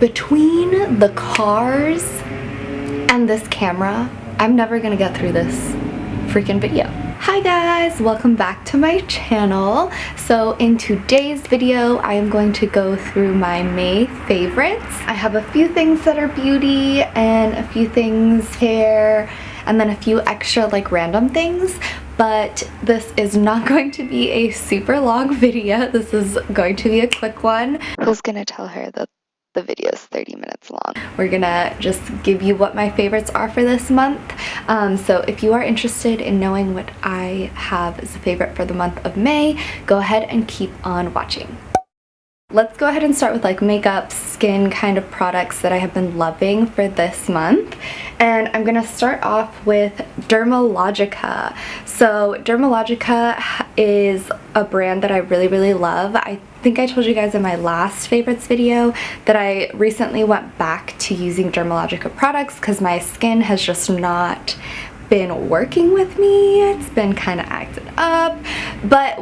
Between the cars and this camera, I'm never gonna get through this freaking video. Hi guys, welcome back to my channel. So in today's video, I am going to go through my May favorites. I have a few things that are beauty and a few things hair and then a few extra like random things. But this is not going to be a super long video. This is going to be a quick one. Who's gonna tell her that the video is 30 minutes long? We're gonna just give you what my favorites are for this month. So if you are interested in knowing what I have as a favorite for the month of May, go ahead and keep on watching. Let's go ahead and start with like makeup, skin kind of products that I have been loving for this month. And I'm gonna start off with Dermalogica. So Dermalogica is a brand that I really love. I think I told you guys in my last favorites video that I recently went back to using Dermalogica products because my skin has just not been working with me. It's been kind of acted up, but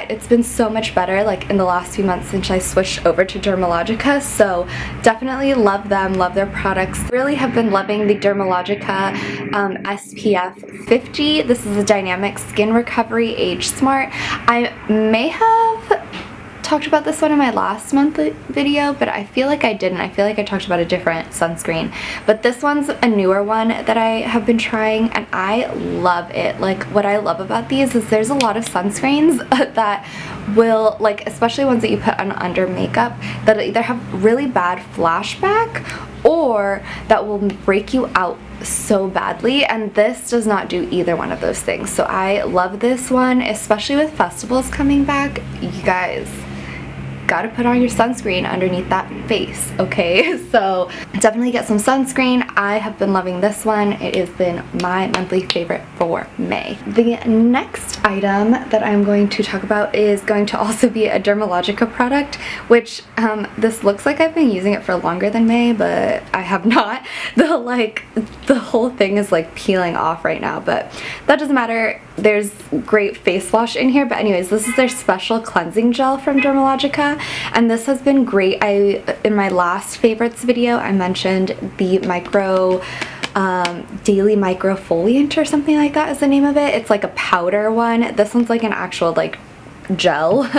it's been so much better like in the last few months since I switched over to Dermalogica. So definitely love them, love their products. Really have been loving the Dermalogica SPF 50. This is a dynamic skin recovery age smart. I may have talked about this one in my last month video, but I feel like I didn't. I feel like I talked about a different sunscreen, but this one's a newer one that I have been trying and I love it. Like what I love about these is there's a lot of sunscreens that will, like especially ones that you put on under makeup, that either have really bad flashback or that will break you out so badly, and this does not do either one of those things. So I love this one, especially with festivals coming back. You guys gotta put on your sunscreen underneath that face, okay? So definitely get some sunscreen. I have been loving this one. It has been my monthly favorite for May. The next item that I'm going to talk about is going to also be a Dermalogica product, which this looks like I've been using it for longer than May, but I have not. The whole thing is like peeling off right now, but that doesn't matter. There's great face wash in here, but anyways, this is their special cleansing gel from Dermalogica, and this has been great. In my last favorites video, I mentioned the daily microfoliant or something like that is the name of it. It's like a powder one. This one's like an actual like gel,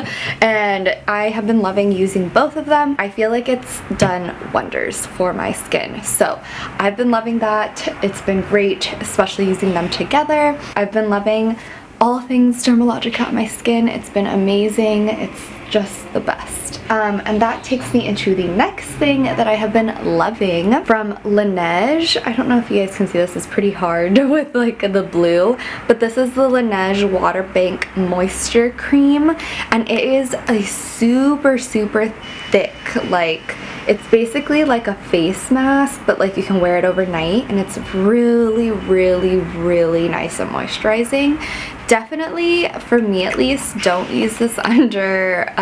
and I have been loving using both of them. I feel like it's done wonders for my skin, so I've been loving that. It's been great, especially using them together. I've been loving all things Dermalogica on my skin. It's been amazing. It's just the best. And that takes me into the next thing that I have been loving from Laneige. I don't know if you guys can see this, it's pretty hard with like the blue, but this is the Laneige Water Bank Moisture Cream, and it is a super thick, like it's basically like a face mask, but like you can wear it overnight, and it's really nice and moisturizing. Definitely, for me at least, don't use this under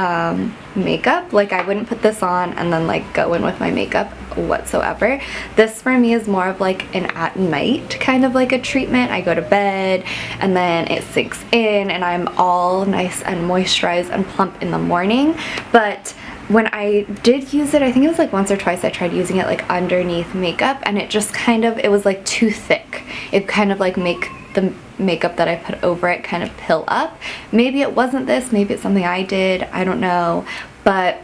makeup. Like I wouldn't put this on and then like go in with my makeup whatsoever. This for me is more of like an at night kind of like a treatment. I go to bed and then it sinks in and I'm all nice and moisturized and plump in the morning. But when I did use it, I think it was like once or twice I tried using it like underneath makeup, and it just kind of, it was like too thick. It kind of like make the makeup that I put over it kind of pill up. Maybe it wasn't this, maybe it's something I did, I don't know. But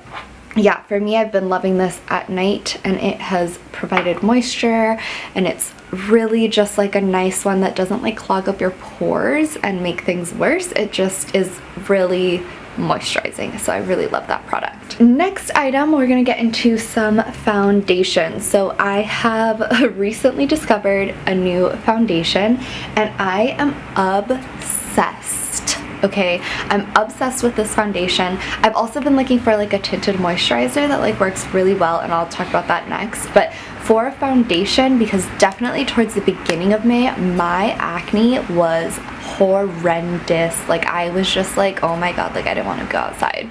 yeah, for me, I've been loving this at night, and it has provided moisture, and it's really just like a nice one that doesn't like clog up your pores and make things worse. It just is really moisturizing, so I really love that product. Next item, we're gonna get into some foundation. So I have recently discovered a new foundation, and I am obsessed. Okay, I'm obsessed with this foundation. I've also been looking for like a tinted moisturizer that like works really well, and I'll talk about that next. But for a foundation, because definitely towards the beginning of May, my acne was horrendous. Like I was just like, oh my god, like I didn't want to go outside.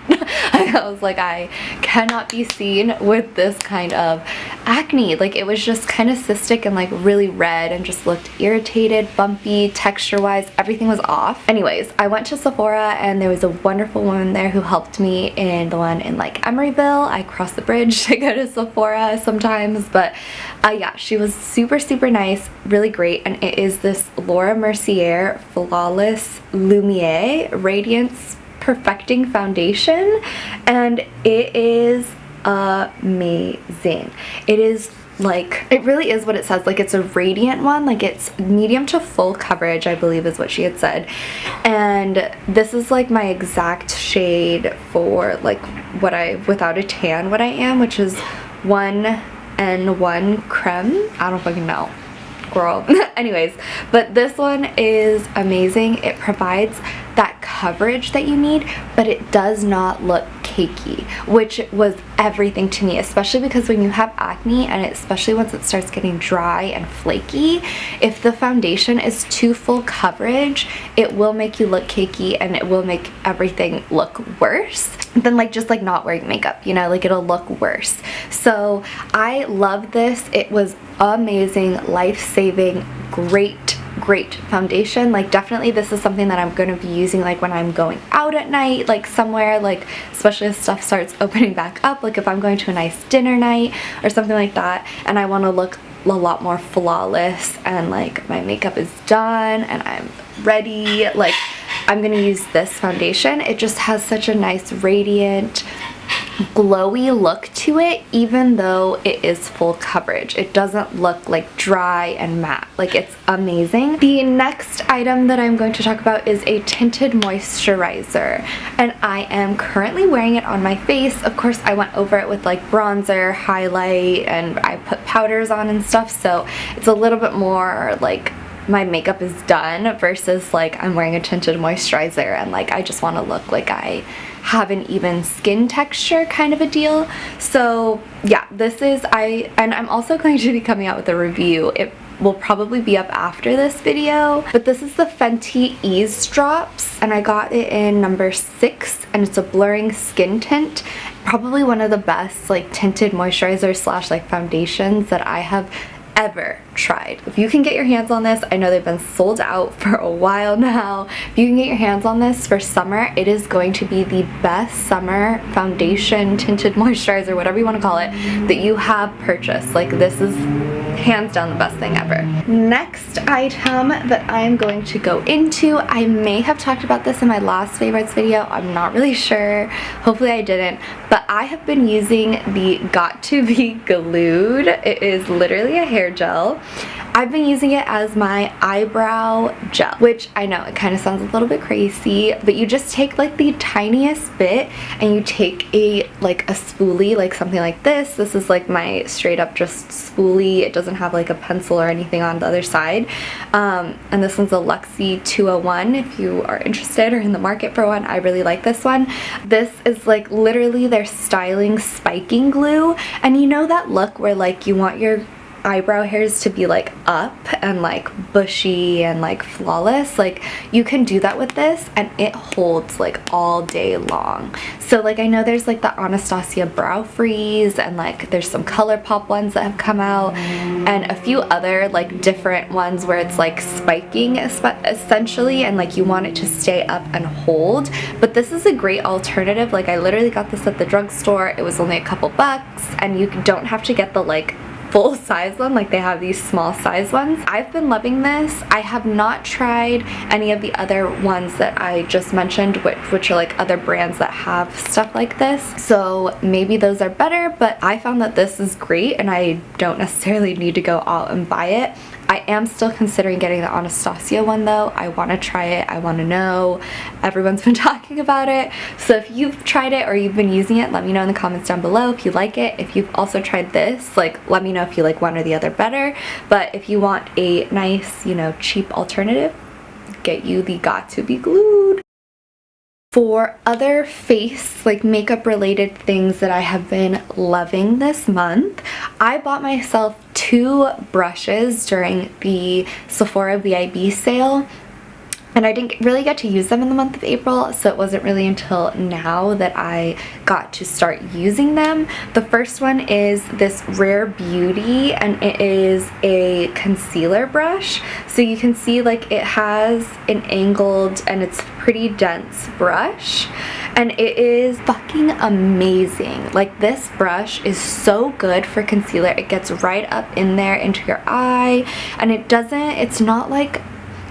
I was like, I cannot be seen with this kind of acne. Like, it was just kind of cystic and like really red and just looked irritated, bumpy, texture wise, everything was off. Anyways, I went to Sephora and there was a wonderful woman there who helped me in the one in like Emeryville. I cross the bridge to go to Sephora sometimes, but yeah, she was super nice, really great. And it is this Laura Mercier Flawless Lumière Radiance-Perfecting foundation, and it is amazing. It is like, it really is what it says. Like, it's a radiant one, like it's medium to full coverage, I believe is what she had said. And this is like my exact shade for like what I, without a tan, what I am, which is 1N1 Creme. I don't fucking know, girl. Anyways, but this one is amazing. It provides that coverage that you need, but it does not look cakey, which was everything to me, especially because when you have acne, and especially once it starts getting dry and flaky, if the foundation is too full coverage, it will make you look cakey and it will make everything look worse than like just like not wearing makeup, you know, like it'll look worse. So I love this. It was amazing, life-saving, great foundation. Like, definitely this is something that I'm going to be using like when I'm going out at night, like somewhere, like especially as stuff starts opening back up, like if I'm going to a nice dinner night or something like that and I want to look a lot more flawless and like my makeup is done and I'm ready, like I'm gonna use this foundation. It just has such a nice radiant, glowy look to it, even though it is full coverage. It doesn't look like dry and matte. Like, it's amazing. The next item that I'm going to talk about is a tinted moisturizer, and I am currently wearing it on my face. Of course, I went over it with like bronzer, highlight, and I put powders on and stuff, so it's a little bit more like my makeup is done versus like I'm wearing a tinted moisturizer and like I just want to look like I have an even skin texture kind of a deal. So yeah, this is, and I'm also going to be coming out with a review. It will probably be up after this video, but this is the Fenty Ease Drops, and I got it in number 6, and it's a blurring skin tint. Probably one of the best like tinted moisturizers slash like foundations that I have ever tried. If you can get your hands on this, I know they've been sold out for a while now. If you can get your hands on this for summer, it is going to be the best summer foundation, tinted moisturizer, whatever you want to call it, that you have purchased. Like, this is hands down the best thing ever. Next item that I'm going to go into, I may have talked about this in my last favorites video, I'm not really sure, hopefully I didn't, but I have been using the Got To Be Glued. It is literally a hair gel. I've been using it as my eyebrow gel, which I know it kind of sounds a little bit crazy, but you just take like the tiniest bit and you take a spoolie, like something like this. This is like my straight up just spoolie. It doesn't have like a pencil or anything on the other side. And this one's a Luxie 201 if you are interested or in the market for one. I really like this one. This is like literally their styling spiking glue, and you know that look where like you want your eyebrow hairs to be like up and like bushy and like flawless. Like, you can do that with this and it holds like all day long. So like, I know there's like the Anastasia Brow Freeze, and like there's some ColourPop ones that have come out, and a few other like different ones where it's like spiking essentially, and like you want it to stay up and hold. But this is a great alternative. Like, I literally got this at the drugstore. It was only a couple bucks, and you don't have to get the like full size one, like they have these small size ones. I've been loving this. I have not tried any of the other ones that I just mentioned, which are like other brands that have stuff like this, so maybe those are better, but I found that this is great and I don't necessarily need to go out and buy it. I am still considering getting the Anastasia one though. I want to try it. I want to know. Everyone's been talking about it. So if you've tried it or you've been using it, let me know in the comments down below if you like it. If you've also tried this, like, let me know if you like one or the other better. But if you want a nice, you know, cheap alternative, get you the Got To Be Glued. For other face, like makeup related things that I have been loving this month, I bought myself 2 brushes during the Sephora VIB sale. and I didn't really get to use them in the month of April, so it wasn't really until now that I got to start using them. The first one is this Rare Beauty, and it is a concealer brush. So you can see like it has an angled and it's pretty dense brush, and it is fucking amazing. Like, this brush is so good for concealer. It gets right up in there into your eye, and it's not like,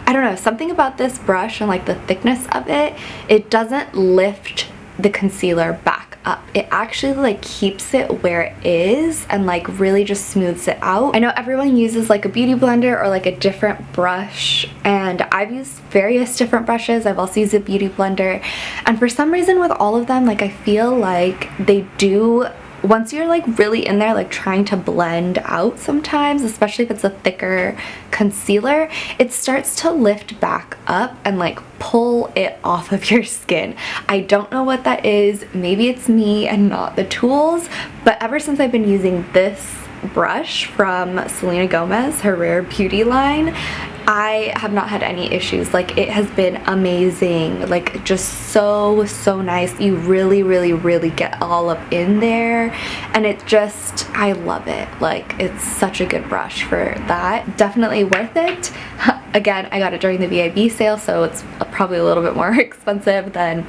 I don't know, something about this brush and like the thickness of it, it doesn't lift the concealer back up. It actually like keeps it where it is and like really just smooths it out. I know everyone uses like a beauty blender or like a different brush, and I've used various different brushes. I've also used a beauty blender, and for some reason with all of them, like I feel like they do, once you're like really in there like trying to blend out sometimes, especially if it's a thicker concealer, it starts to lift back up and like pull it off of your skin. I don't know what that is. Maybe it's me and not the tools, but ever since I've been using this brush from Selena Gomez, her Rare Beauty line, I have not had any issues. Like, it has been amazing, like just so nice. You really get all up in there, and it just, I love it. Like, it's such a good brush for that. Definitely worth it. Again, I got it during the VIB sale, so it's probably a little bit more expensive than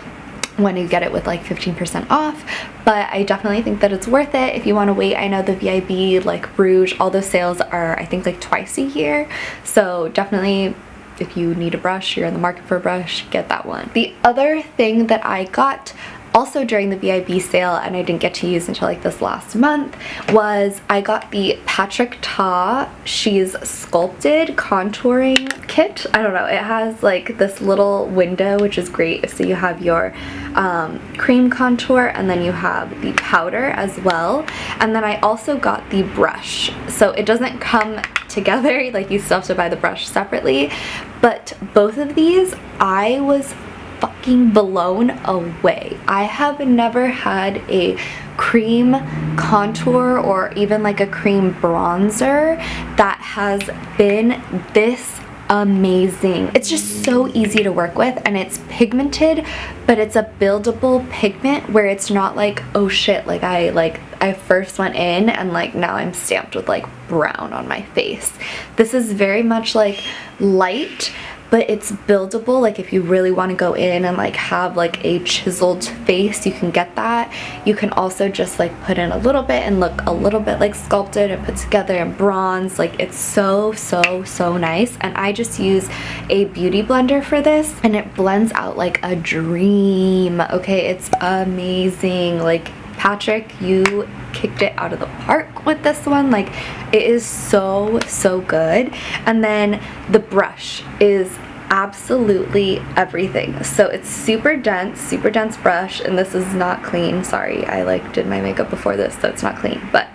when you get it with like 15% off, but I definitely think that it's worth it if you want to wait. I know the VIB, like Rouge, all those sales are I think like twice a year, so definitely if you need a brush, you're in the market for a brush, get that one. The other thing that I got also during the VIB sale, and I didn't get to use until like this last month, was I got the Patrick Ta She's Sculpted Contouring Kit. I don't know, it has like this little window, which is great. So you have your cream contour, and then you have the powder as well, and then I also got the brush. So it doesn't come together, like you still have to buy the brush separately, but both of these I was fucking blown away. I have never had a cream contour or even like a cream bronzer that has been this amazing. It's just so easy to work with, and it's pigmented, but it's a buildable pigment where it's not like, oh shit, like I first went in and like now I'm stamped with like brown on my face. This is very much like light, but it's buildable. Like, if you really want to go in and like have like a chiseled face, you can get that. You can also just like put in a little bit and look a little bit like sculpted and put together and bronze. Like, it's so nice. And I just use a beauty blender for this, and it blends out like a dream. Okay, it's amazing. Like, Patrick, you kicked it out of the park with this one. Like, it is so good. And then the brush is absolutely everything. So it's super dense brush, and this is not clean. Sorry, I like did my makeup before this, so it's not clean, but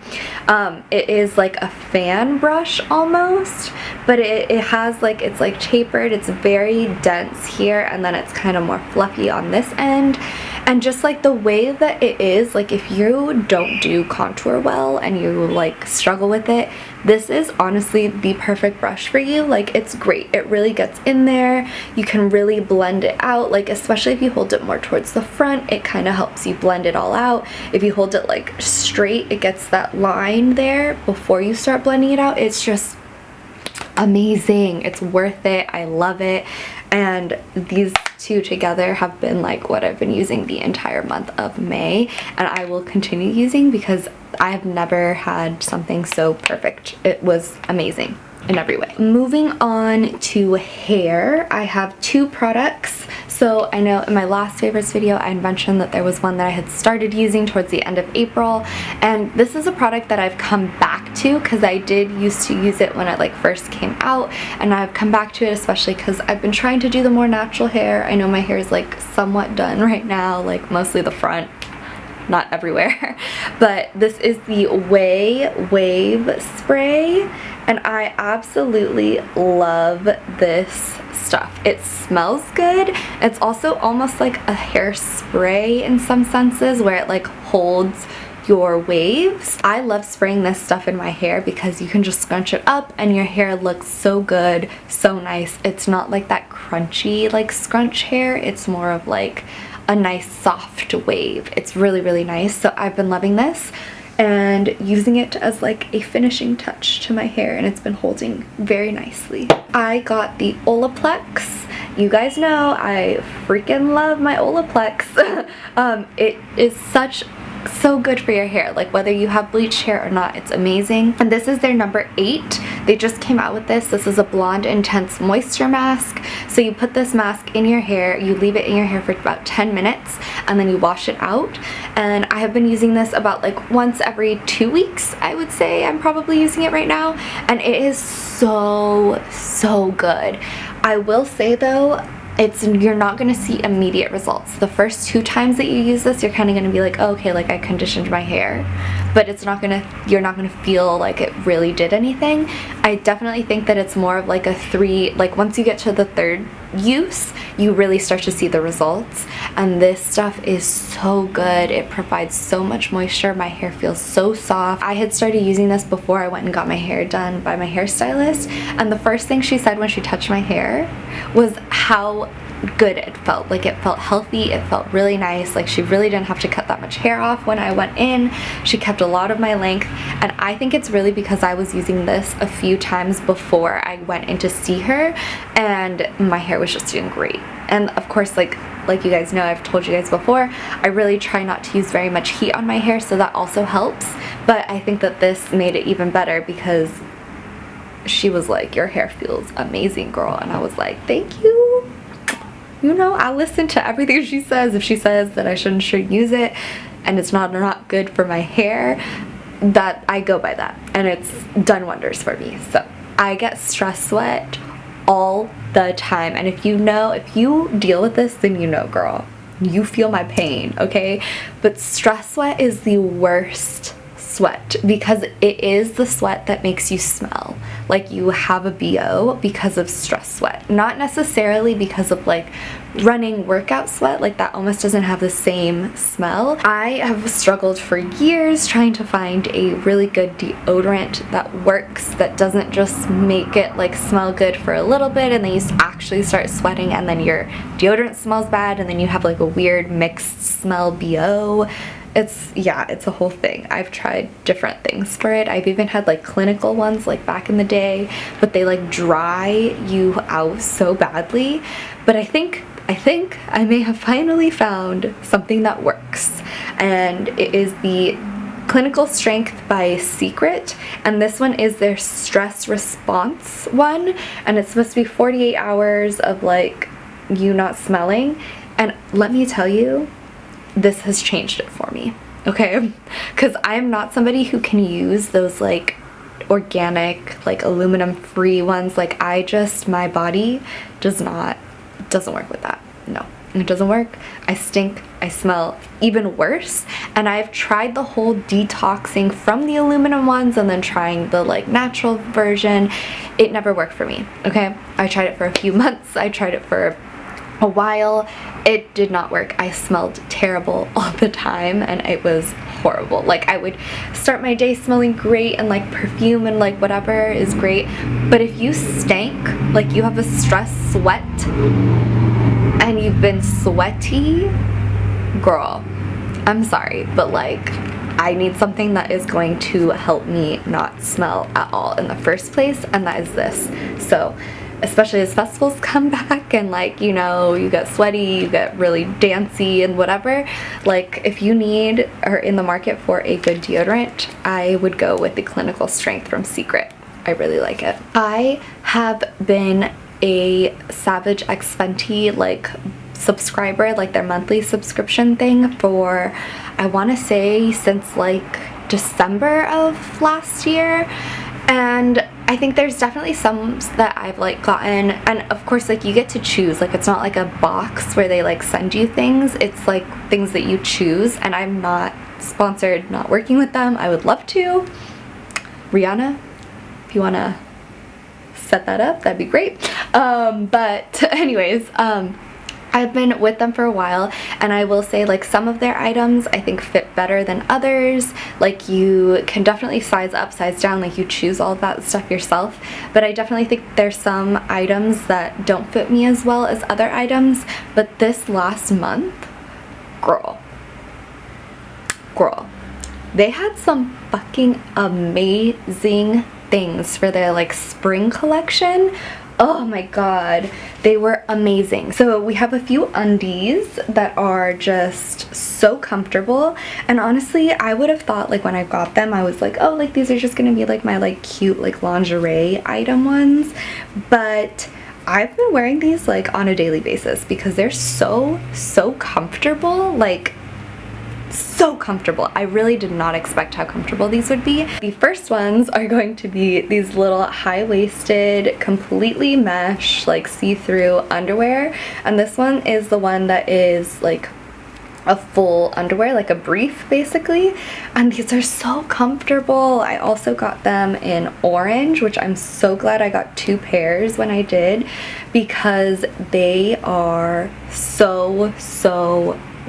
it is like a fan brush almost, but it has like, it's like tapered, it's very dense here, and then it's kind of more fluffy on this end. And just like the way that it is, like if you don't do contour well and you like struggle with it, this is honestly the perfect brush for you. Like, it's great. It really gets in there. You can really blend it out, like especially if you hold it more towards the front, it kind of helps you blend it all out. If you hold it like straight, it gets that line there before you start blending it out. It's just amazing. It's worth it. I love it. And these two together have been like what I've been using the entire month of May, and I will continue using because I've never had something so perfect. It was amazing in every way. Moving on to hair, I have two products. So I know in my last favorites video I mentioned that there was one that I had started using towards the end of April, and this is a product that I've come back to because I did used to use it when it like first came out, and I've come back to it especially because I've been trying to do the more natural hair. I know my hair is like somewhat done right now, like mostly the front, not everywhere, but this is the Wave Spray, and I absolutely love this stuff. It smells good. It's also almost like a hairspray in some senses where it like holds your waves. I love spraying this stuff in my hair because you can just scrunch it up and your hair looks so good, so nice. It's not like that crunchy like scrunch hair, it's more of like a nice soft wave. It's really, really nice. So I've been loving this and using it as like a finishing touch to my hair, and it's been holding very nicely. I got the Olaplex. You guys know I freaking love my Olaplex. It is so good for your hair, like whether you have bleached hair or not, it's amazing. And this is their number 8. They just came out with this. This is a blonde intense moisture mask. So you put this mask in your hair, you leave it in your hair for about 10 minutes, and then you wash it out. And I have been using this about like once every 2 weeks, I would say. I'm probably using it right now, and it is so good. I will say though, you're not going to see immediate results. The first 2 times that you use this, you're kind of going to be like, oh, okay, like I conditioned my hair, but you're not going to feel like it really did anything. I definitely think that it's more of like a 3, like once you get to the 3rd use, you really start to see the results. And this stuff is so good. It provides so much moisture. My hair feels so soft. I had started using this before I went and got my hair done by my hairstylist, and the first thing she said when she touched my hair was how good it felt. Like it felt healthy, it felt really nice. Like she really didn't have to cut that much hair off when I went in. She kept a lot of my length, and I think it's really because I was using this a few times before I went in to see her, and my hair was just doing great. And of course, like you guys know, I've told you guys before, I really try not to use very much heat on my hair, so that also helps. But I think that this made it even better because she was like, your hair feels amazing, girl. And I was like, thank you. You know, I listen to everything she says. If she says that I shouldn't use it and it's not good for my hair, that I go by that, and it's done wonders for me. So I get stress sweat all the time, and if you deal with this, then you know, girl, you feel my pain, okay? But stress sweat is the worst sweat because it is the sweat that makes you smell like you have a BO because of stress sweat, not necessarily because of like running workout sweat. Like that almost doesn't have the same smell. I have struggled for years trying to find a really good deodorant that works, that doesn't just make it like smell good for a little bit and then you actually start sweating and then your deodorant smells bad and then you have like a weird mixed smell BO. It's a whole thing. I've tried different things for it. I've even had like clinical ones like back in the day, but they like dry you out so badly. But I think I may have finally found something that works, and it is the Clinical Strength by Secret, and this one is their stress response one, and it's supposed to be 48 hours of like you not smelling, and let me tell you, this has changed it for me, okay? Because I'm not somebody who can use those like organic, like aluminum free ones. Like my body doesn't work with that. No, it doesn't work. I stink, I smell even worse, and I've tried the whole detoxing from the aluminum ones and then trying the like natural version. It never worked for me, okay? I tried it for a few months, I tried it for a while. It did not work. I smelled terrible all the time and it was horrible. Like I would start my day smelling great and like perfume and like whatever is great, but if you stank, like you have a stress sweat and you've been sweaty, girl, I'm sorry, but like I need something that is going to help me not smell at all in the first place, and that is this. So especially as festivals come back and like, you know, you get sweaty, you get really dancey and whatever, like if you need or in the market for a good deodorant, I would go with the Clinical Strength from Secret. I really like it. I have been a SavageXFenty like subscriber, like their monthly subscription thing, for I want to say since like December of last year, and I think there's definitely some that I've like gotten, and of course like you get to choose, like it's not like a box where they like send you things, it's like things that you choose, and I'm not sponsored, not working with them. I would love to. Rihanna, if you want to set that up, that'd be great. But anyways, I've been with them for a while, and I will say, like, some of their items I think fit better than others. Like, you can definitely size up, size down, like you choose all of that stuff yourself, but I definitely think there's some items that don't fit me as well as other items. But this last month, girl, they had some fucking amazing things for their like spring collection. Oh my god, they were amazing. So we have a few undies that are just so comfortable, and honestly I would have thought, like, when I got them I was like, oh, like these are just gonna be like my like cute like lingerie item ones, but I've been wearing these like on a daily basis because they're so comfortable, like so comfortable. I really did not expect how comfortable these would be. The first ones are going to be these little high-waisted, completely mesh, like see-through underwear, and this one is the one that is like a full underwear, like a brief basically, and these are so comfortable. I also got them in orange, which I'm so glad I got 2 pairs when I did, because they are so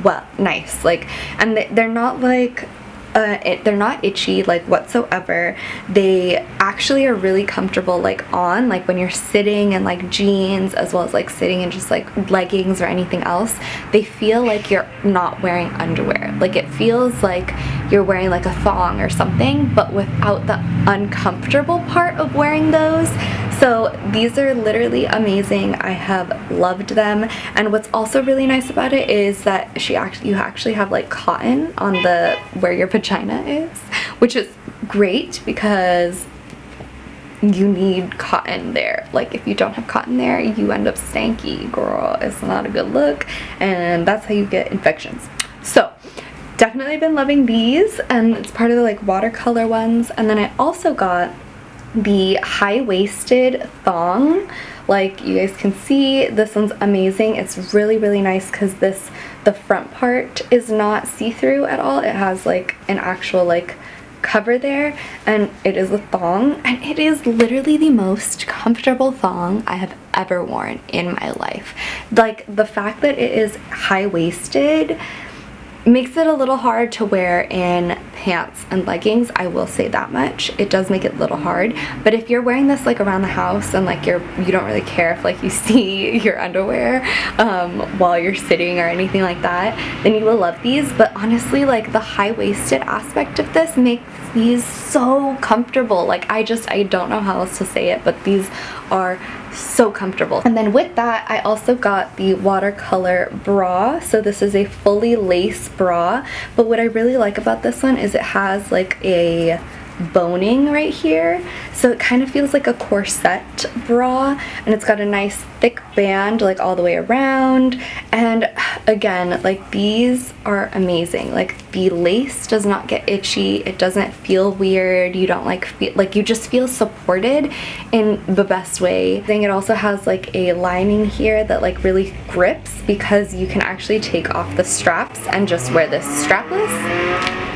well, nice, like, and they're not like they're not itchy like whatsoever. They actually are really comfortable like on, like when you're sitting in like jeans as well as like sitting in just like leggings or anything else. They feel like you're not wearing underwear. Like it feels like you're wearing like a thong or something, but without the uncomfortable part of wearing those. So these are literally amazing. I have loved them, and what's also really nice about it is that you actually have like cotton on the where your vagina is, which is great because you need cotton there. Like if you don't have cotton there, you end up stanky, girl. It's not a good look, and that's how you get infections. So definitely been loving these, and it's part of the like watercolor ones. And then I also got the high-waisted thong. Like you guys can see, this one's amazing. It's really nice because the front part is not see-through at all. It has like an actual like cover there, and it is a thong, and it is literally the most comfortable thong I have ever worn in my life. Like the fact that it is high-waisted makes it a little hard to wear in pants and leggings, I will say that much. It does make it a little hard, but if you're wearing this like around the house and like you don't really care if like you see your underwear while you're sitting or anything like that, then you will love these. But honestly, like the high-waisted aspect of this makes these so comfortable. Like I don't know how else to say it, but these are so comfortable. And then with that, I also got the watercolor bra. So this is a fully lace bra, but what I really like about this one is it has like a boning right here, so it kind of feels like a corset bra, and it's got a nice thick band like all the way around. And again, like these are amazing. Like the lace does not get itchy, it doesn't feel weird, you don't you just feel supported in the best way. I think it also has like a lining here that like really grips, because you can actually take off the straps and just wear this strapless.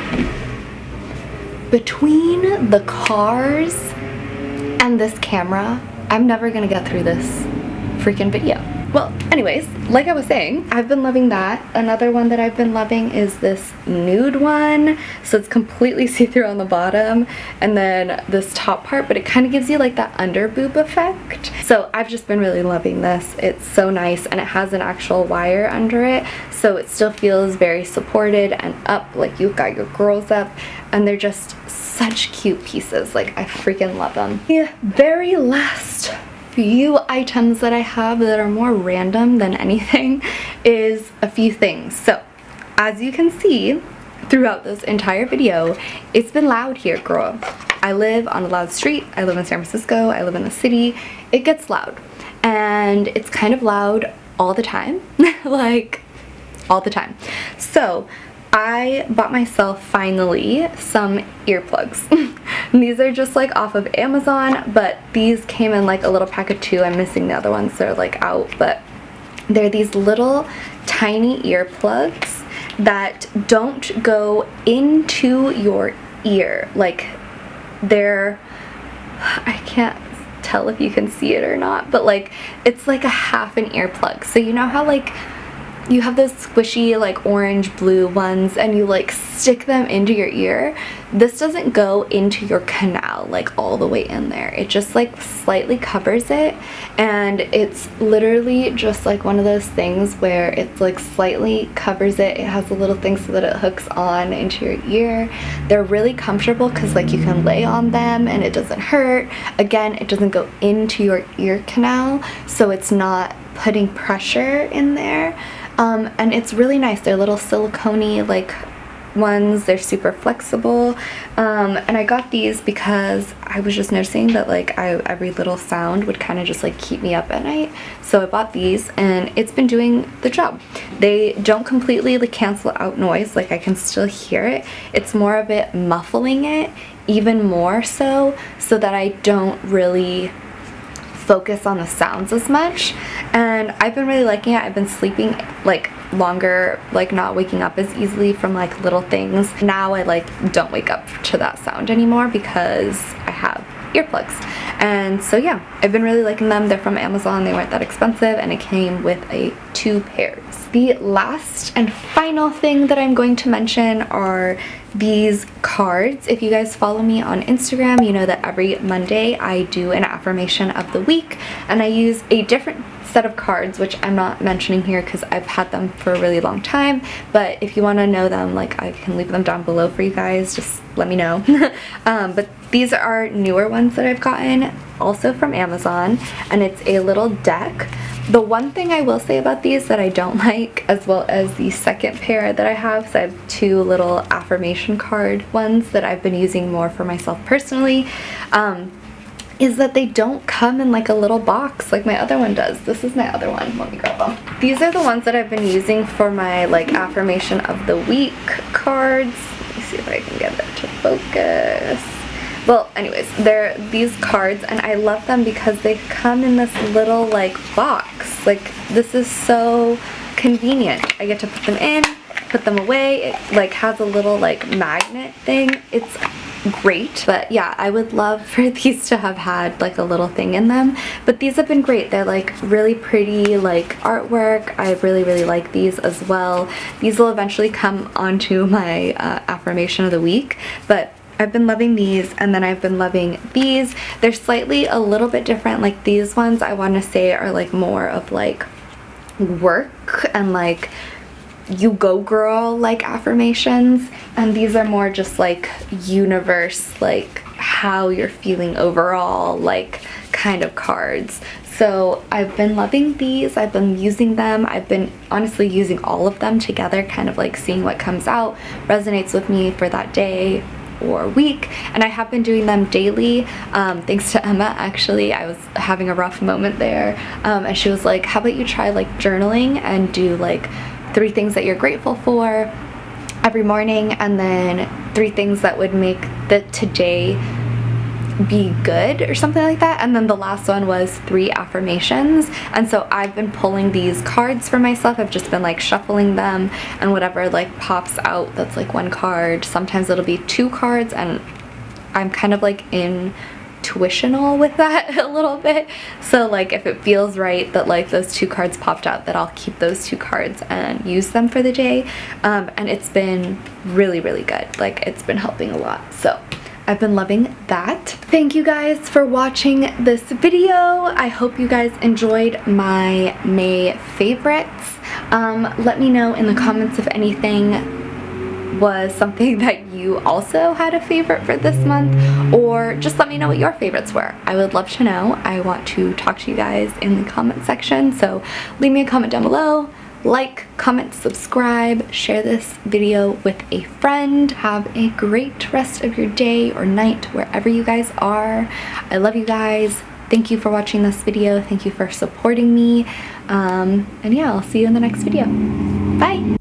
Between the cars and this camera, I'm never gonna get through this freaking video. Well, anyways, like I was saying, I've been loving that. Another one that I've been loving is this nude one. So it's completely see-through on the bottom, and then this top part, but it kind of gives you like that under boob effect. So I've just been really loving this. It's so nice, and it has an actual wire under it, so it still feels very supported and up, like you've got your girls up, and they're just such cute pieces. Like I freaking love them. The very last few items that I have that are more random than anything is a few things. So as you can see throughout this entire video, it's been loud here, girl. I live on a loud street. I live in San Francisco. I live in the city. It gets loud, and it's kind of loud all the time. Like all the time. So I bought myself finally some earplugs. These are just like off of Amazon, but these came in like a little pack of 2. I'm missing the other ones, they're like out, but they're these little tiny earplugs that don't go into your ear. Like I can't tell if you can see it or not, but like it's like a half an earplug. So you know how like you have those squishy like orange blue ones and you like stick them into your ear. This doesn't go into your canal like all the way in there. It just like slightly covers it, and it's literally just like one of those things where it's like slightly covers it. It has a little thing so that it hooks on into your ear. They're really comfortable because like you can lay on them and it doesn't hurt. Again, it doesn't go into your ear canal, so it's not putting pressure in there. And it's really nice. They're little silicone-y like ones. They're super flexible, and I got these because I was just noticing that like every little sound would kind of just like keep me up at night, so I bought these and it's been doing the job. They don't completely like cancel out noise, like I can still hear it. It's more of it muffling it even more so that I don't really focus on the sounds as much, and I've been really liking it. I've been sleeping like longer, like not waking up as easily from like little things. Now I like don't wake up to that sound anymore because I have earplugs. And so yeah, I've been really liking them. They're from Amazon. They weren't that expensive, and it came with 2 pairs. The last and final thing that I'm going to mention are these cards. If you guys follow me on Instagram, you know that every Monday I do an affirmation of the week, and I use a different set of cards, which I'm not mentioning here because I've had them for a really long time, but if you want to know them, like I can leave them down below for you guys, just let me know. But these are newer ones that I've gotten, also from Amazon, and it's a little deck. The one thing I will say about these that I don't like, as well as the second pair that I have, so I have 2 little affirmation card ones that I've been using more for myself personally, is that they don't come in like a little box like my other one does. This is my other one. Let me grab them. These are the ones that I've been using for my like affirmation of the week cards. Let me see if I can get it to focus. Well, anyways, they're these cards, and I love them because they come in this little like box. Like, this is so convenient. I get to put them in, put them away. It like has a little like magnet thing. It's great. But yeah, I would love for these to have had like a little thing in them, but these have been great. They're like really pretty like artwork. I really like these as well. These will eventually come onto my affirmation of the week, but I've been loving these, and then I've been loving these. They're slightly a little bit different. Like these ones I want to say are like more of like work and like you go girl like affirmations, and these are more just like universe, like how you're feeling overall, like kind of cards. So I've been loving these. I've been using them. I've been honestly using all of them together, kind of like seeing what comes out, resonates with me for that day or week, and I have been doing them daily, thanks to Emma. Actually, I was having a rough moment there, and she was like, how about you try like journaling and do like 3 things that you're grateful for every morning, and then 3 things that would make the today be good or something like that, and then the last one was 3 affirmations. And so I've been pulling these cards for myself. I've just been like shuffling them, and whatever like pops out that's like 1 card, sometimes it'll be 2 cards, and I'm kind of like intuitional with that a little bit. So like if it feels right that like those 2 cards popped out, that I'll keep those 2 cards and use them for the day, and it's been really good. Like it's been helping a lot, so I've been loving that. Thank you guys for watching this video. I hope you guys enjoyed my May favorites. Let me know in the comments if anything was something that you also had a favorite for this month, or just let me know what your favorites were. I would love to know. I want to talk to you guys in the comment section, so leave me a comment down below. Like, comment, subscribe, share this video with a friend. Have a great rest of your day or night wherever you guys are. I love you guys. Thank you for watching this video. Thank you for supporting me. And yeah, I'll see you in the next video. Bye!